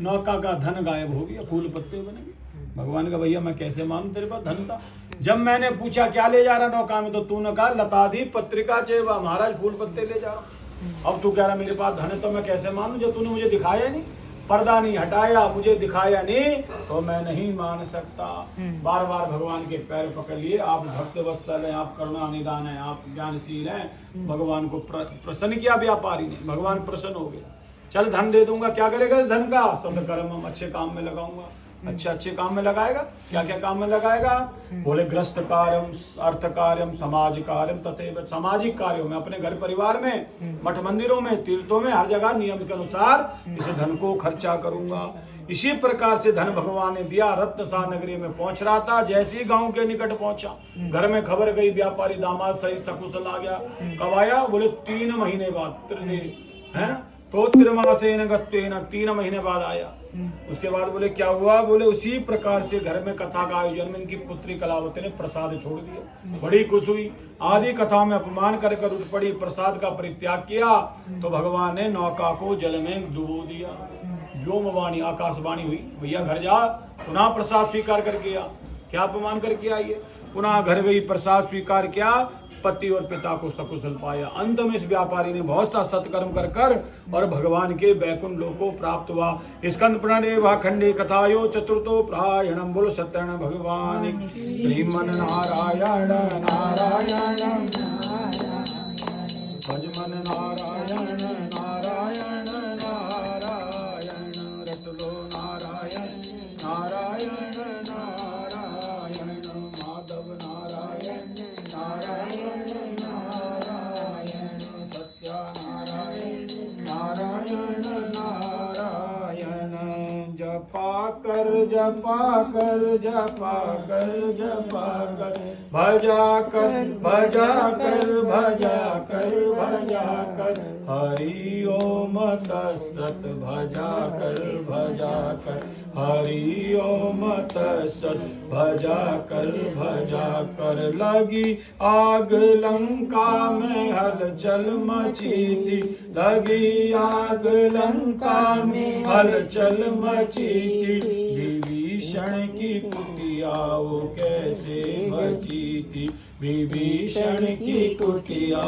नौका का धन गायब हो गया, फूल पत्ते बनेंगे। भगवान का भैया मैं कैसे मानूं तेरे पास धन था। जब मैंने पूछा क्या ले जा रहा नौका में, तो तूने कहा लतादी पत्रिका चेवा, महाराज फूल पत्ते ले जा रहा। अब तू कह रहा मेरे पास धन है, तो मैं कैसे मानूं जब तूने मुझे दिखाया नहीं, पर्दा नहीं हटाया, मुझे दिखाया नहीं, तो मैं नहीं मान सकता। बार बार भगवान के पैर पकड़ लिए। आप भक्त वत्सल हैं, आप करुणा निदान हैं, आप ज्ञानशील हैं। भगवान को प्रसन्न किया व्यापारी ने, भगवान प्रसन्न हो गया। चल धन दे दूंगा, क्या करेगा इस धन का? सदकर्म, अच्छे काम में लगाऊंगा। अच्छे काम में लगाएगा। क्या क्या काम में लगाएगा? बोले ग्रस्त कार्यम, अर्थ कार्यम, समाज कार्यम तथा सामाजिक कार्यों में, अपने घर परिवार में, मठ मंदिरों में, तीर्थों में, हर जगह नियम के अनुसार इस धन को खर्चा करूंगा। इसी प्रकार से धन भगवान ने दिया। रत्नसा नगरी में पहुंच रहा था, जैसे ही गांव के निकट पहुंचा, घर में खबर गई व्यापारी दामाद सही सकुशल आ गया। कब आया? बोले 3 महीने बाद, है ना, तो त्रिमासेन गत्वेन, 3 महीने बाद आया। उसके बाद बोले क्या हुआ? बोले उसी प्रकार से घर में कथा का आयोजन में इनकी पुत्री कलावती ने प्रसाद छोड़ दिया। बड़ी खुश हुई, आदि कथा में अपमान कर उठ पड़ी, प्रसाद का परित्याग किया। तो भगवान ने नौका को जल में डुबो दिया। व्योमवाणी, आकाशवाणी हुई, भैया घर जा, पुनः प्रसाद स्वीकार करके आ। क्या अपमान करके आई है? पुनः घर गई, प्रसाद स्वीकार किया, पति और पिता को सकुशल पाया। अंत में इस व्यापारी ने बहुत सा सत्कर्म कर कर और भगवान के वैकुंठ लोक को प्राप्त हुआ। स्कंद पुराणे खंडे कथायो चतुर्थो प्रायणम। बोलो सत्यनारायण भगवान श्रीमन नारायण नारायण भजमन नारायण नारायण नारायण रटलो नारायण नारायण नारायण माधव नारायण नारायण नारायण सत्यानारायण नारायण नारायण। जपा कर जपा कर जपा कर जपा कर, भजा कर भजा कर भजा कर भजा कर, हरि ओम तत्सत भजा कर हरि ओम तत्सत भजा कर। लगी आग लंका में हलचल मची थी, लगी आग लंका में हलचल मची थी, विभीषण की कुटिया वो कैसे बची थी, विभीषण की कुटिया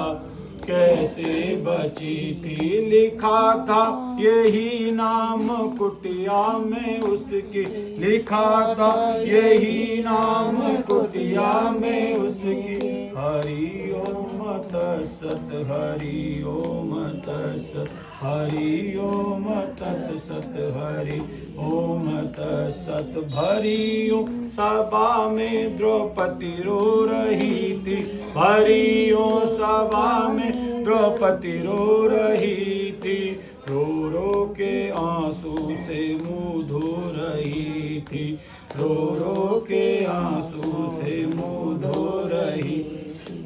कैसे बची थी। लिखा था यही नाम कुटिया में उसकी, लिखा था यही नाम कुटिया में उसकी, हरि ओम तत्सत हरि ओम तत्सत हरि ओम तत्सत हरि ओम तत्सत। भरियों सभा में द्रौपदी रो रही थी, भरियों सभा में द्रौपदी रो रही थी, रो रो के आंसू से मुंह धो रही थी, रो रो के आंसू से मुंह धो रही।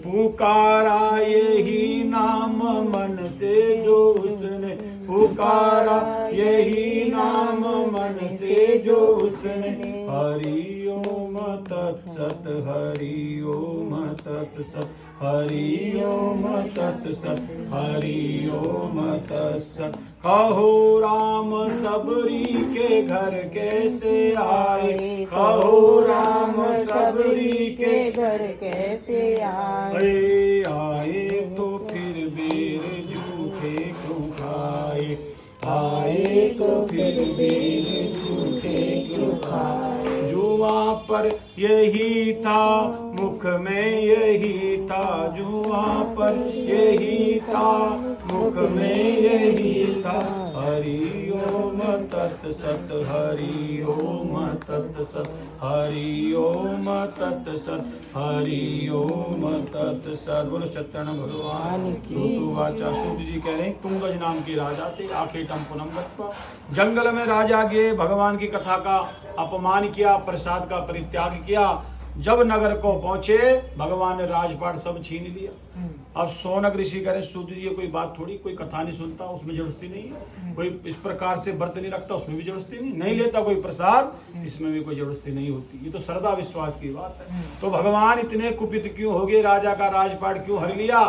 पुकारा यही नाम मन से जो उसने, पुकारा यही नाम मन से जो उसने, हरि ओम तत्सत हरि ओम तत्सत हरि ओम तत्सत हरि ओम तत्सत। कहो राम सबरी के घर कैसे आए, कहो राम सबरी के घर कैसे आए, आए तो फिर बेर झूठे क्यों खाए, आए तो फिर बेर झूठे क्यों खाए। जुआ पर यही था, मुख में यही था, जुआ पर यही था, मुख में यही था, हरि ओम तत्सत हरि ओम तत्सत हरि ओम तत्सत हरि ओम तत्सत। बोलो सत्यनारायण भगवान की। वाचा सूत जी कह रहे हैं, तुंगज नाम के राजा थे, आखेटम पुनम गत्वा, जंगल में राजा गए, भगवान की कथा का अपमान किया, प्रसाद का परित्याग किया। जब नगर को पहुंचे, भगवान ने राजपाट सब छीन लिया। अब सोनक ऋषि कह रहे सूत जी कोई बात थोड़ी, कोई कथा नहीं सुनता उसमें जबरदस्ती नहीं है, कोई इस प्रकार से व्रत नहीं रखता उसमें भी जबरदस्ती नहीं लेता कोई प्रसाद, इसमें भी कोई जबरदस्ती नहीं होती, ये तो श्रद्धा विश्वास की बात है। तो भगवान इतने कुपित क्यों हो गए, राजा का राजपाट क्यों हर लिया?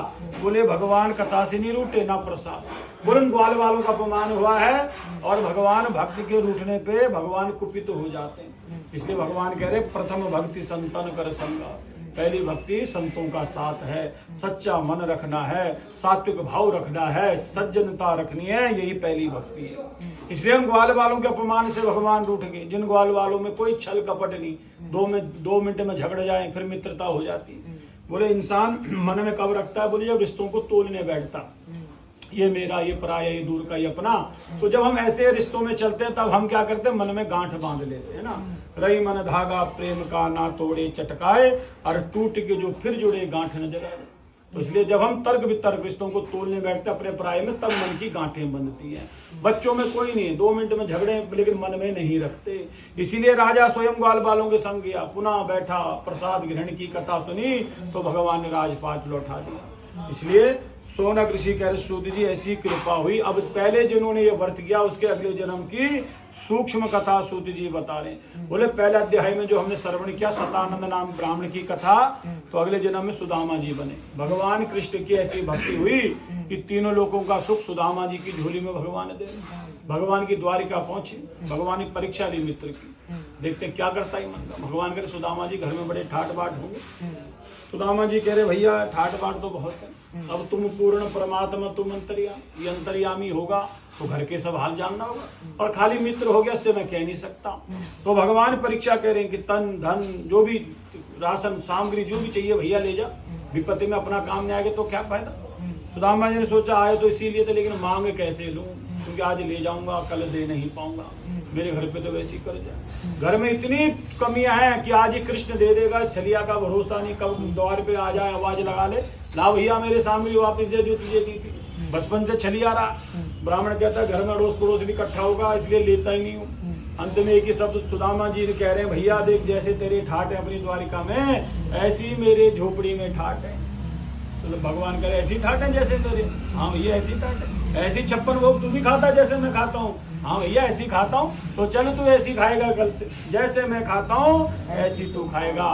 बोले भगवान कथा से नहीं रूठे ना प्रसाद, बोले ग्वाल वालों का अपमान हुआ है और भगवान भक्ति के रूठने पे भगवान कुपित हो जाते हैं। इसलिए भगवान कह रहे प्रथम भक्ति संतन कर संगा, पहली भक्ति संतों का साथ है, सच्चा मन रखना है, सात्विक भाव रखना है, सज्जनता रखनी है, यही पहली भक्ति है। इसलिए हम ग्वाल वालों के अपमान से भगवान रूठ गए। जिन ग्वाल वालों में कोई छल कपट नहीं, 2 मिनट में झगड़ जाए फिर मित्रता हो जाती है। बोले इंसान मन में कब रखता है, बोले जब रिश्तों को तोलने बैठता, ये मेरा, ये पराया, ये दूर का, ये अपना। तो जब हम ऐसे रिश्तों में चलते हैं तब हम क्या करते हैं, मन में गांठ बांध लेते हैं ना। रही मन धागा प्रेम का ना तोड़े चटकाए, और टूट के जो फिर जुड़े गांठ नजर आए। तो इसलिए जब हम तर्क वितर्क रिश्तों को तोड़ने बैठते अपने पराये में, तब मन की गांठें बंधती हैं। बच्चों में कोई नहीं, 2 मिनट में झगड़े लेकिन मन में नहीं रखते। इसीलिए राजा स्वयं ग्वाल बालों के संग गया, पुनः बैठा प्रसाद ग्रहण की कथा सुनी तो भगवान ने राजपाट लौटा दिया। इसलिए सोनक ऋषि कह रहे सूत जी ऐसी कृपा हुई। अब पहले जिन्होंने ये व्रत किया उसके अगले जन्म की सूक्ष्म कथा सूत जी बता रहे। बोले पहले अध्याय में जो हमने श्रवण किया सतानंद नाम ब्राह्मण की कथा, तो अगले जन्म में सुदामा जी बने। भगवान कृष्ण की ऐसी भक्ति हुई कि तीनों लोगों का सुख सुदामा जी की झोली में भगवान दे। भगवान की द्वारिका पहुंचे, भगवान की परीक्षा ली मित्र की, देखते क्या करता है मन का। भगवान कह रहे सुदामा जी घर में बड़े ठाट बाट होंगे। सुदामा जी कह रहे भैया ठाट बाट तो बहुत है, अब तुम पूर्ण परमात्मा तुम अंतर्यामी होगा तो घर के सब हाल जानना होगा, और खाली मित्र हो गया इससे मैं कह नहीं सकता। तो भगवान परीक्षा कह रहे हैं कि तन धन जो भी राशन सामग्री जो भी चाहिए भैया ले जा, विपत्ति में अपना काम नहीं आएगा तो क्या फायदा। सुदामा जी ने सोचा आए तो इसीलिए तो, लेकिन मांग कैसे लूं, क्योंकि आज ले जाऊंगा कल दे नहीं पाऊंगा, मेरे घर पे तो वैसी कर जाए। घर में इतनी कमियां हैं कि आज ही कृष्ण दे देगा, छलिया का भरोसा नहीं, कब द्वार पे आ जाए आवाज लगा ले, ला भैया मेरे सामने वापस दे जो तुझे दी थी। बचपन से छलिया रहा। ब्राह्मण कहता है घर में अड़ोस पड़ोस भी इकट्ठा होगा इसलिए लेता ही नहीं हूँ। अंत में एक ही शब्द सुदामा जी कह रहे हैं भैया देख जैसे तेरे ठाट है अपनी द्वारिका में, ऐसी मेरे झोपड़ी में ठाट है। तो भगवान कह रहे ऐसी ठाट है जैसे तेरे, हाँ भैया ऐसी ठाट है, ऐसी 56 भोग तू भी खाता जैसे मैं खाता हूँ, हाँ भैया ऐसी खाता हूँ, तो चल तू ऐसी खाएगा कल से, जैसे मैं खाता हूँ ऐसी तू खाएगा।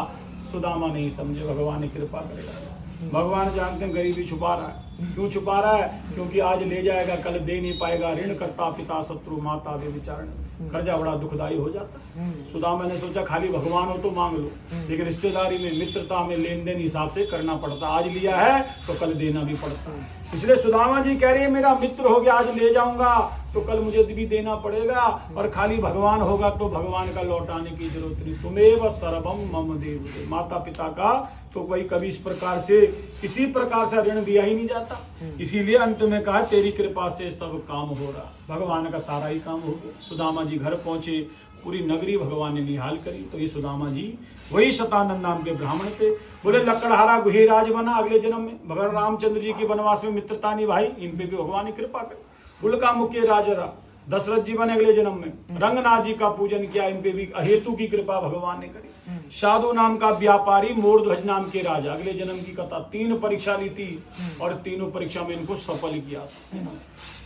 सुदामा नहीं समझे, भगवान ने कृपा करेगा। भगवान जानते हैं गरीबी छुपा रहा है, क्यों छुपा रहा है, क्योंकि आज ले जाएगा कल दे नहीं पाएगा। ऋण करता पिता शत्रु माता व्यभिचारण, कर्जा बड़ा दुखदायी हो जाता है। सुदामा ने सोचा खाली भगवान हो तो मांग लो, लेकिन रिश्तेदारी में मित्रता में लेन देन हिसाब से करना पड़ता, आज लिया है तो कल देना भी पड़ता है। इसलिए सुदामा जी कह रहे हैं मेरा मित्र हो गया, आज ले जाऊंगा तो कल मुझे भी देना पड़ेगा, और खाली भगवान होगा तो भगवान का लौटाने की जरूरत नहीं। तुम्हें सर्वम मम देव, माता पिता का तो कोई कभी इस प्रकार से किसी प्रकार से ऋण दिया ही नहीं जाता। इसीलिए अंत में कहा तेरी कृपा से सब काम हो रहा, भगवान का सारा ही काम हो गया। सुदामा जी घर पहुंचे, पूरी नगरी भगवान ने निहाल करी। तो ये सुदामा जी वही शतानंद नाम के ब्राह्मण थे। बोले लकड़हारा गुहेराज बना अगले जन्म में, भगवान रामचंद्र जी की वनवास में मित्रता निभाई, इन पे भी भगवान ने कृपा करी। कुल का मुख्य राजा दशरथ जी बने अगले जन्म में, रंगनाथ जी का पूजन किया, इन पे भी अहेतु की कृपा भगवान ने करी। साधु नाम का व्यापारी मोरध्वज नाम के राजा, अगले जन्म की कथा, 3 परीक्षा ली थी और तीनों परीक्षा में इनको सफल किया था।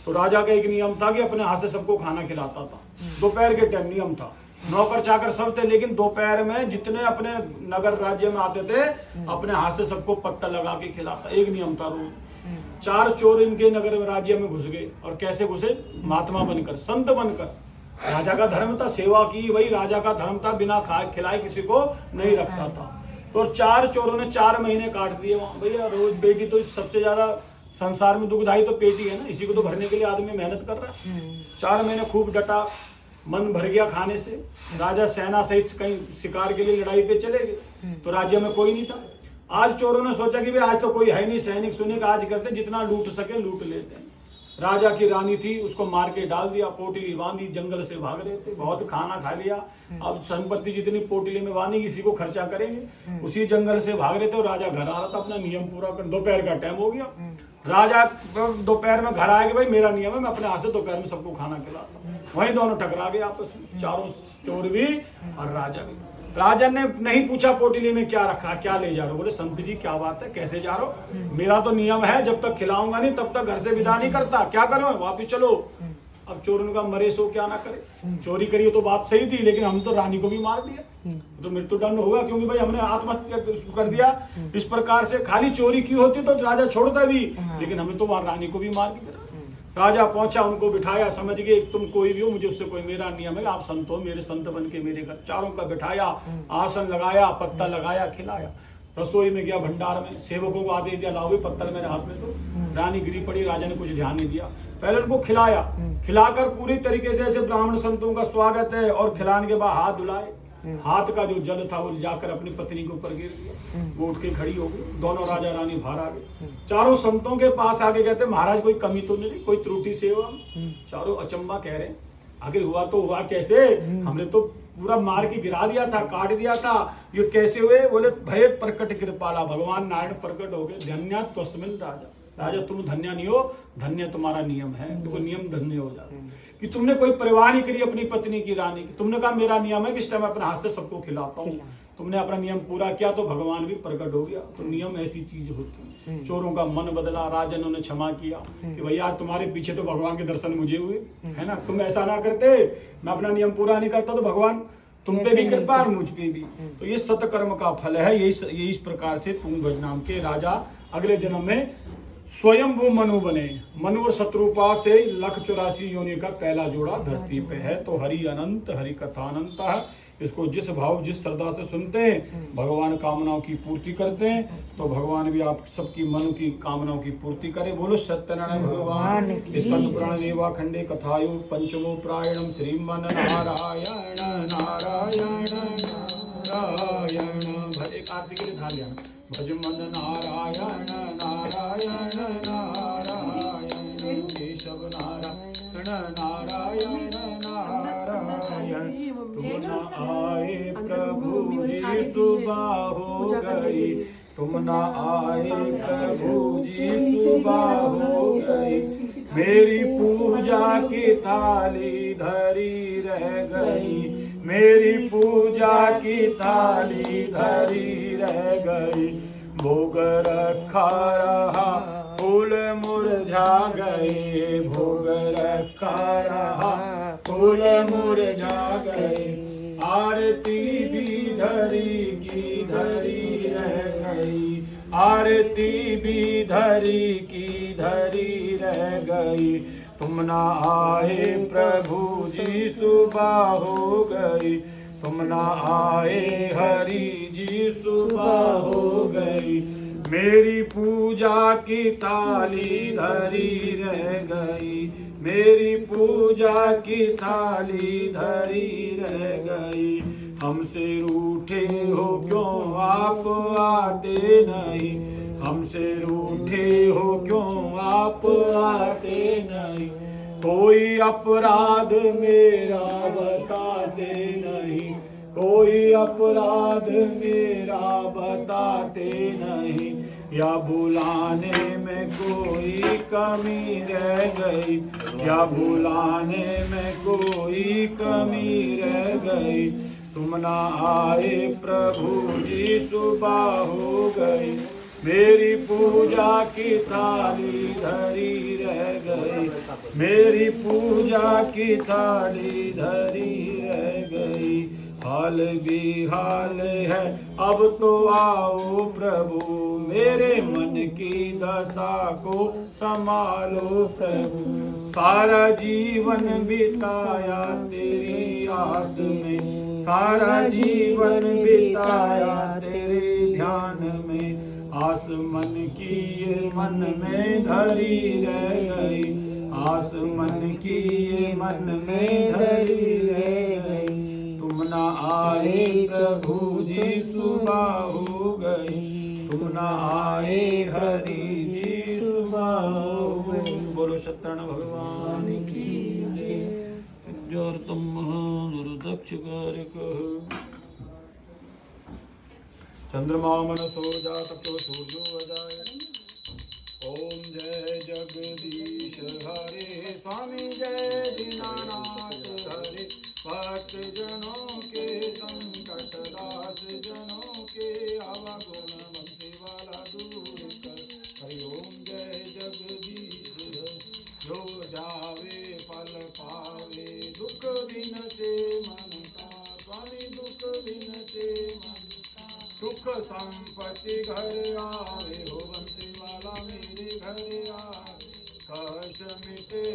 तो राजा का एक नियम था कि अपने हाथ से सबको खाना खिलाता था। दोपहर के टाइम नियम था, नौकर चाकर सब थे, लेकिन दोपहर में जितने अपने नगर राज्य में आते थे अपने हाथ से सबको पत्ता लगा के खिलाता, एक नियम था रोज। 4 चोर इनके नगर में राज्य में घुस गए, और कैसे घुसे, महात्मा बनकर संत बनकर। राजा का धर्म था सेवा की, वही राजा का धर्म था, बिना खाए खिलाए किसी को नहीं रखता था। तो 4 चोरों ने 4 महीने काट दिए वहां। भैया रोज बेटी तो सबसे ज्यादा संसार में दुखदाई तो पेटी है ना, इसी को तो भरने के लिए आदमी मेहनत कर रहा है। 4 महीने खूब डटा, मन भर गया खाने से। राजा सेना सहित कहीं शिकार के लिए लड़ाई पे चले गए, तो राज्य में कोई नहीं था। आज चोरों ने सोचा कि भाई आज तो कोई है नहीं, सैनिक सुने का आज करते जितना लूट सके लूट लेते हैं। राजा की रानी थी, उसको मार के डाल दिया, पोटली बांधी, जंगल से भाग रहे थे, बहुत खाना खा लिया। अब संपत्ति जितनी पोटली में बांधी किसी को खर्चा करेंगे, उसी जंगल से भाग रहे थे। और राजा घर आ रहा था अपना नियम पूरा कर, दोपहर का टाइम हो गया। राजा दोपहर में घर आएगा, भाई मेरा नियम है मैं अपने हाथ से दोपहर में सबको खाना खिलाता हूँ। वहीं दोनों टकरा गए आपस में, चारों चोर भी और राजा भी। राजा ने नहीं पूछा पोटली में क्या रखा, क्या ले जा रहे हो। बोले संत जी क्या बात है, कैसे जा रहे हो, मेरा तो नियम है जब तक खिलाऊंगा नहीं तब तक घर से विदा नहीं करता, क्या करो वापिस चलो। अब चोर ने कहा मरे सो क्या ना करे, चोरी करी तो बात सही थी, लेकिन हम तो रानी को भी मार दिया, तो मृत्युदंड होगा, क्योंकि भाई हमने आत्महत्या कर दिया। इस प्रकार से खाली चोरी की होती तो राजा छोड़ता भी, लेकिन हमें तो वहां रानी को भी मार दिया। राजा पहुंचा, उनको बिठाया, समझ गए तुम कोई भी हो, मुझे उससे कोई मेरा नियम है, आप संत हो, मेरे संत बन के मेरे घर। चारों का बिठाया, आसन लगाया, पत्ता लगाया, खिलाया। रसोई में गया, भंडार में, सेवकों को आदेश दिया, लाओ पत्तल मेरे हाथ में दो। रानी गिरी पड़ी, राजा ने कुछ ध्यान नहीं दिया, पहले उनको खिलाया, खिलाकर पूरी तरीके से ऐसे ब्राह्मण संतों का स्वागत है, और खिलाने के बाद हाथ धुलाए, हाथ का जो जल था वो जाकर अपनी पत्नी के ऊपर गिर दिया, वो उठ के खड़ी हो गई, दोनों राजा रानी बाहर आ गए। चारों संतों के पास आके कहते महाराज कोई कमी तो नहीं, कोई त्रुटि से हुआ? चारों अचंबा कह रहे, आखिर हुआ तो हुआ कैसे, हमने तो पूरा मार के गिरा दिया था, काट दिया था, ये कैसे हुए? बोले भय प्रकट कृपाला, भगवान नारायण प्रकट हो गए। धन्य तस्मिन राजा, राजा तुम धन्य नहीं हो, धन्य तुम्हारा नियम है, तुमको नियम धन्य हो जाता कि तुमने कोई परवाह नहीं करी अपनी पत्नी की, रानी की। तुमने कहा मेरा नियम है कि इस टाइम अपने हाथ से सबको खिलाता हूँ, तुमने अपना नियम पूरा किया तो भगवान भी प्रकट हो गया। तो नियम ऐसी चीज होती है। चोरों का मन बदला, राजन ने क्षमा किया कि भैया तुम्हारे पीछे तो भगवान के दर्शन मुझे हुए, है ना, तुम ऐसा ना करते, मैं अपना नियम पूरा नहीं करता तो भगवान तुम पे भी कृपा और मुझ पे भी। तो ये सतकर्म का फल है। यही इस प्रकार से तुंगध्वज नाम के राजा अगले जन्म में स्वयं वो मनु बने। मनु और शत्रुपा से 184 योनि का पहला जोड़ा धरती पे है। तो हरि अनंत, हरि कथा अनंत है। इसको जिस भाव जिस श्रद्धा से सुनते हैं भगवान कामनाओं की पूर्ति करते हैं। तो भगवान भी आप सबकी मनु की कामनाओं की पूर्ति करे। बोलो सत्यनारायण भगवान। स्कंद पुराण रेवा खंडे कथायु पंचमो प्रायणम श्रीमन नारायण नारायण नारायण। एक आरती के लिए ध्यान देना। भजमन नारायण नारायण नारायण केशव नारायण नारायण नारायण। तुम न आए प्रभु जी सुबह हो गई, तुम न आए प्रभु जी सुबह हो गई। मेरी पूजा की थाली धरी रह गई, मेरी पूजा की थाली धरी रह गई। भोग रखा रहा फूल मुरझा गए, भोग रखा रहा फूल मुरझा गए। आरती भी धरी की धरी रह गई, आरती भी धरी की धरी रह गई। तुम ना आए प्रभु जी सुबह हो गई, तुम ना आए हरि जी सुबह हो गई। मेरी पूजा की थाली धरी रह गई, मेरी पूजा की थाली धरी रह गई। हमसे रूठे हो क्यों आप आते नहीं, हमसे रूठे हो क्यों आप आते नहीं। कोई अपराध मेरा बताते नहीं, कोई अपराध मेरा बताते नहीं। या बुलाने में कोई कमी रह गई, या बुलाने में कोई कमी रह गई। तुम ना आए प्रभु जी सुबह हो गई, मेरी पूजा की थाली धरी रह गई, मेरी पूजा की थाली धरी रह गई। हाल भी हाल है अब तो आओ प्रभु, मेरे मन की दशा को संभालो प्रभु। सारा जीवन बिताया तेरी आस में, सारा जीवन बिताया तेरे ध्यान में। आस मन की ये मन में धरी रह गई, आस मन की ये मन में धरी रह गई। तुम ना आए प्रभु जी सुबह हो गई, तुम ना आए हरि जी सुबह हो गई। बोलो सत्यनारायण भगवान की जय। जोर तुम दुर्दक्ष कर कह। चंद्रमा मन सो जा तपो सूर्यो अजाय। ओम जय जगदीश हरे स्वामी जय दीनानाथ हरे। भक्त जनों के संकट दास जनों के अवगुण भक्ति वाला दूर कर। हरि ओम जय जगदीश जो जावे फल पावे। दुख दिन से मन का स्वामी, दुख दिन से मन सुख संपत्ति घर आवे हो। बंसी वाला मेरे घर आवे, कष्ट मिटे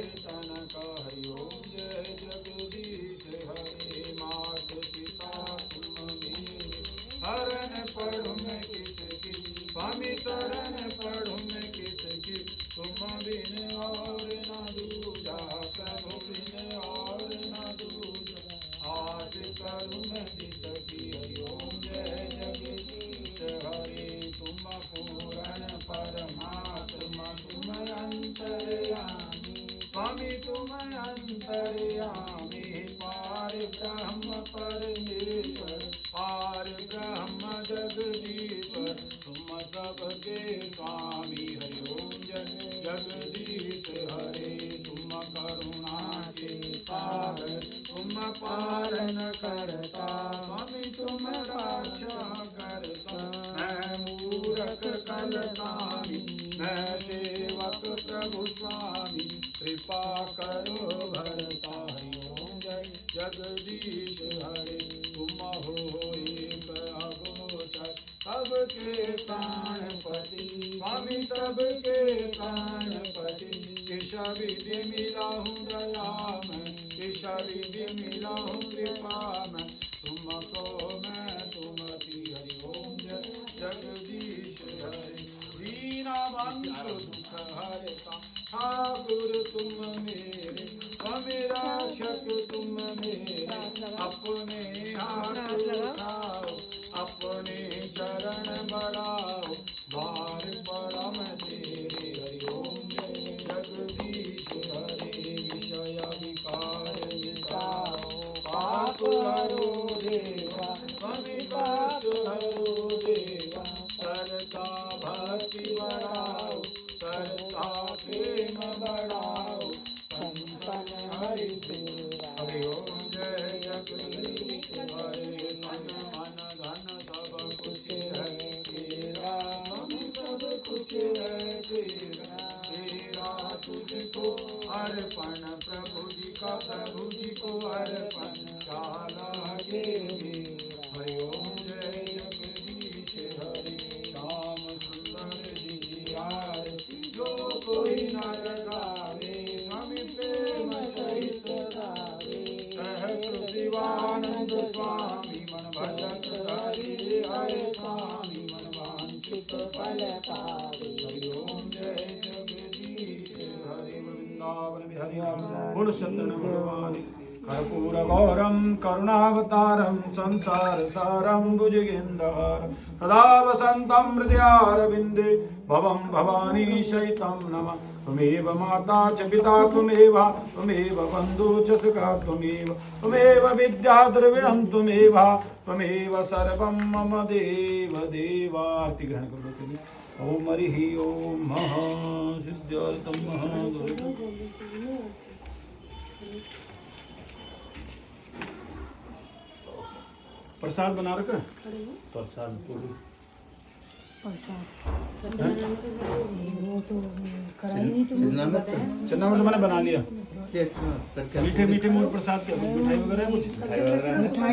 सत्यनवरवाणि कर्पूरगौरं करुणावतारं संसारसारं भुजगेन्द्रहारं सदा वसन्तं हृदयारविन्दे भवं भवानी सहितं नमः। त्वमेव माता च पिता त्वमेव बन्धु च सखा त्वमेव विद्या द्रविणं त्वमेव सर्वं मम देव देवार्ति ग्रहण करो। ओम हरिः ओम महासिद्धार्थं महागुरुं। प्रसाद बना रखा प्रसाद पूरी चन्ना मैंने बना लिया। मीठे मीठे मूल प्रसाद क्या मिठाई वगैरह कुछ